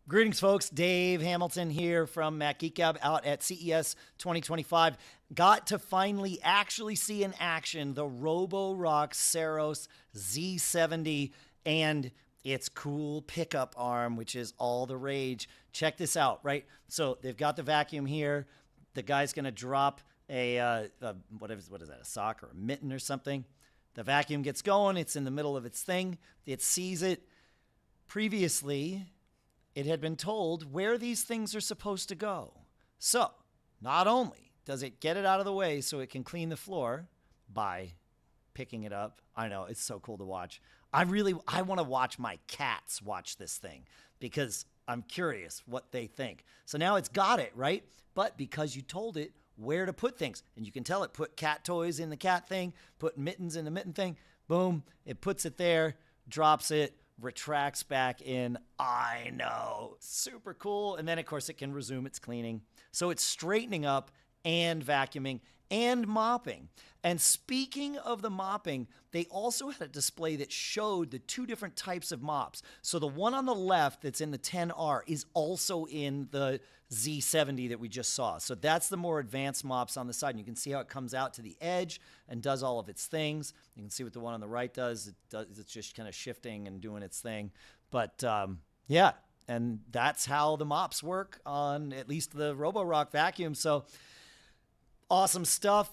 Greetings, folks. Dave Hamilton here from Mac Geek Gab out at CES 2025. Got to finally actually see in action the Roborock Saros Z70 and its cool pickup arm, which is all the rage. Check this out, right? So they've got the vacuum here. The guy's going to drop what is that, a sock or a mitten or something. The vacuum gets going. It's in the middle of its thing. It sees it. Previously, it had been told where these things are supposed to go. So not only does it get it out of the way so it can clean the floor by picking it up. I know, it's so cool to watch. I want to watch my cats watch this thing because I'm curious what they think. So now it's got it, right? But because you told it where to put things, and you can tell it, put cat toys in the cat thing, put mittens in the mitten thing, boom, it puts it there, drops it, retracts back in. I know, super cool. And then of course it can resume its cleaning. So it's straightening up and vacuuming and mopping. And speaking of the mopping, they also had a display that showed the two different types of mops. So the one on the left that's in the 10R is also in the Z70 that we just saw. So that's the more advanced mops on the side. And you can see how it comes out to the edge and does all of its things. You can see what the one on the right does. It's just kind of shifting and doing its thing. But yeah, and that's how the mops work on at least the Roborock vacuum. So awesome stuff.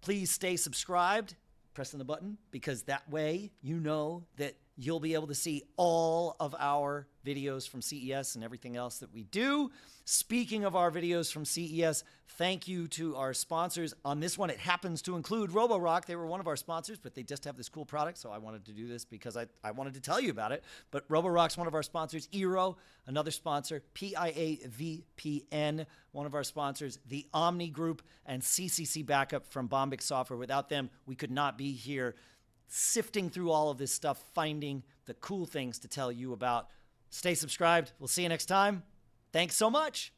Please stay subscribed, pressing the button, because that way you know that you'll be able to see all of our videos from CES and everything else that we do. Speaking of our videos from CES, thank you to our sponsors. On this one, it happens to include Roborock. They were one of our sponsors, but they just have this cool product, so I wanted to do this because I wanted to tell you about it. But Roborock's one of our sponsors. Eero, another sponsor. PIAVPN, one of our sponsors. The Omni Group, and CCC Backup from Bombic Software. Without them, we could not be here sifting through all of this stuff, finding the cool things to tell you about. Stay subscribed. We'll see you next time. Thanks so much.